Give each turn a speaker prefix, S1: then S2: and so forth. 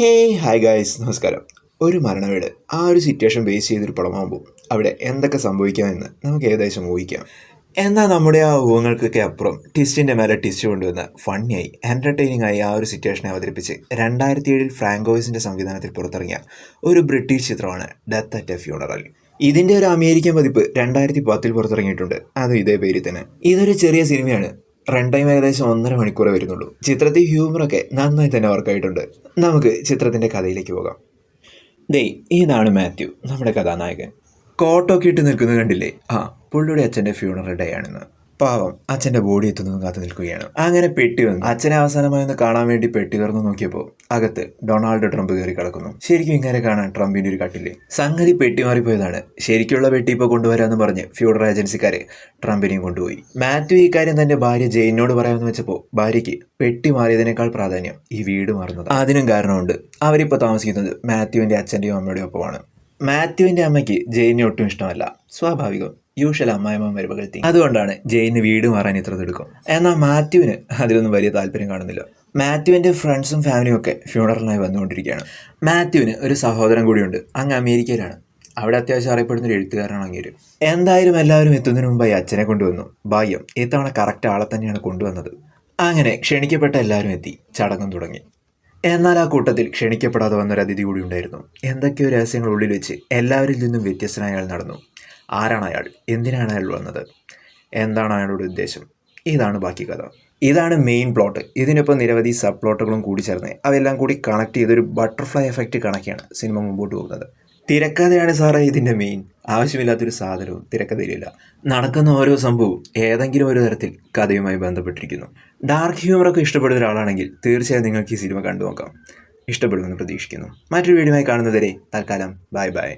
S1: Hi guys, നമസ്കാരം. ഒരു മരണവീട് ആ ഒരു സിറ്റുവേഷൻ ബേസ് ചെയ്തൊരു പടമാകുമ്പോൾ അവിടെ എന്തൊക്കെ സംഭവിക്കാമെന്ന് നമുക്ക് ഏകദേശം ഊഹിക്കാം. എന്നാൽ നമ്മുടെ ആ ഊഹങ്ങൾക്കൊക്കെ അപ്പുറം ട്വിസ്റ്റിൻ്റെ മേലെ ട്വിസ്റ്റ് കൊണ്ടുവന്ന് ഫണ്ണിയായി എൻ്റർടൈനിങ് ആയി ആ ഒരു സിറ്റുവേഷനെ അവതരിപ്പിച്ച് 2007 ഫ്രാങ്കോയിസിൻ്റെ സംവിധാനത്തിൽ പുറത്തിറങ്ങിയ ഒരു ബ്രിട്ടീഷ് ചിത്രമാണ് ഡെത്ത് അറ്റ് എ ഫ്യൂണറൽ. ഇതിൻ്റെ ഒരു അമേരിക്കൻ പതിപ്പ് 2010 പുറത്തിറങ്ങിയിട്ടുണ്ട്. അതും ഇതേ പേരിൽ തന്നെ. ഇതൊരു ചെറിയ സിനിമയാണ്. റൺ ടൈം ഏകദേശം 1.5 മണിക്കൂറേ വരുന്നുള്ളൂ. ചിത്രത്തിൽ ഹ്യൂമറൊക്കെ നന്നായി തന്നെ വർക്കായിട്ടുണ്ട്. നമുക്ക് ചിത്രത്തിൻ്റെ കഥയിലേക്ക് പോകാം. ഇതാണ് മാത്യു, നമ്മുടെ കഥാനായകൻ. കോട്ടൊക്കെ ഇട്ട് നിൽക്കുന്നത് കണ്ടില്ലേ? പുള്ളിയുടെ അച്ഛൻ്റെ ഫ്യൂണറൽ ഡേ ആണെന്ന്. പാവം അച്ഛൻ്റെ ബോഡി എത്തുന്നതും കാത്തു നിൽക്കുകയാണ്. അങ്ങനെ പെട്ടി വന്നു. അച്ഛനെ അവസാനമായി ഒന്ന് കാണാൻ വേണ്ടി പെട്ടി തുറന്നു നോക്കിയപ്പോൾ അകത്ത് ഡൊണാൾഡ് ട്രംപ് കയറി കിടക്കുന്നു. ശരിക്കും ഇങ്ങനെ കാണാൻ ട്രംപിൻ്റെ ഒരു കട്ടില്ലേ? സംഗതി പെട്ടി മാറിപ്പോയതാണ്. ശരിക്കുള്ള പെട്ടി ഇപ്പോൾ കൊണ്ടുവരാമെന്ന് പറഞ്ഞ് ഫ്യൂണറൽ ഏജൻസിക്കാരെ ട്രംപിനെയും കൊണ്ടുപോയി. മാത്യു ഈ കാര്യം തന്റെ ഭാര്യ ജെയിനോട് പറയാമെന്ന് വെച്ചപ്പോൾ ഭാര്യയ്ക്ക് പെട്ടി മാറിയതിനേക്കാൾ പ്രാധാന്യം ഈ വീട് മാറുന്നത്. അതിനും കാരണമുണ്ട്. അവരിപ്പോൾ താമസിക്കുന്നത് മാത്യുവിൻ്റെ അച്ഛൻ്റെയും അമ്മയുടെയും ഒപ്പമാണ്. മാത്യുവിൻ്റെ അമ്മയ്ക്ക് ജെയിനെ ഒട്ടും ഇഷ്ടമല്ല. സ്വാഭാവികം, യൂഷ്വൽ അമ്മായിമ്മ പുകഴ്ത്തി. അതുകൊണ്ടാണ് ജെയിന് വീട് മാറാൻ ഇത്ര തിടുക്കം. എന്നാൽ മാത്യുവിന് അതിലൊന്നും വലിയ താല്പര്യം കാണുന്നില്ല. മാത്യുവിൻ്റെ ഫ്രണ്ട്സും ഫാമിലിയും ഒക്കെ ഫ്യൂണറലിനായി വന്നുകൊണ്ടിരിക്കുകയാണ്. മാത്യുവിന് ഒരു സഹോദരൻ കൂടിയുണ്ട്. അങ്ങ് അമേരിക്കയിലാണ്. അവിടെ അത്യാവശ്യം അറിയപ്പെടുന്ന ഒരു എഴുത്തുകാരനാണ് അങ്ങേര്. എന്തായാലും എല്ലാവരും എത്തുന്നതിന് മുമ്പായി അച്ഛനെ കൊണ്ടുവന്നു. ഭാഗ്യം, ഇത്തവണ കറക്റ്റ് ആളെ തന്നെയാണ് കൊണ്ടുവന്നത്. അങ്ങനെ ക്ഷണിക്കപ്പെട്ട എല്ലാവരും എത്തി. ചടങ്ങും തുടങ്ങി. എന്നാൽ ആ കൂട്ടത്തിൽ ക്ഷണിക്കപ്പെടാതെ വന്നൊരു അതിഥി കൂടി ഉണ്ടായിരുന്നു. എന്തൊക്കെയോ രഹസ്യങ്ങൾ ഉള്ളിൽ വെച്ച് എല്ലാവരിൽ നിന്നും വ്യത്യസ്തനായ അയാൾ നടന്നു. ആരാണ് അയാൾ? എന്തിനാണ് അയാൾ വന്നത്? എന്താണ് അയാളുടെ ഉദ്ദേശം? ഇതാണ് ബാക്കി കഥ. ഇതാണ് മെയിൻ പ്ലോട്ട്. ഇതിനൊപ്പം നിരവധി സബ് പ്ലോട്ടുകളും കൂടി ചേർന്ന് അവയെല്ലാം കൂടി കണക്ട് ചെയ്തൊരു ബട്ടർഫ്ലൈ എഫക്റ്റ് കണക്കെയാണ് സിനിമ മുമ്പോട്ട് പോകുന്നത്. തിരക്കഥയാണ് സാറേ ഇതിൻ്റെ മെയിൻ. ആവശ്യമില്ലാത്തൊരു സാധനവും തിരക്കഥയിലില്ല. നടക്കുന്ന ഓരോ സംഭവവും ഏതെങ്കിലും ഒരു തരത്തിൽ കഥയുമായി ബന്ധപ്പെട്ടിരിക്കുന്നു. ഡാർക്ക് ഹ്യൂമറൊക്കെ ഇഷ്ടപ്പെടുന്ന ഒരാളാണെങ്കിൽ തീർച്ചയായും നിങ്ങൾക്ക് ഈ സിനിമ കണ്ടു നോക്കാം. ഇഷ്ടപ്പെടുമെന്ന് പ്രതീക്ഷിക്കുന്നു. മറ്റൊരു വീഡിയോയുമായി കാണുന്നതുവരെ തൽക്കാലം ബൈ ബൈ.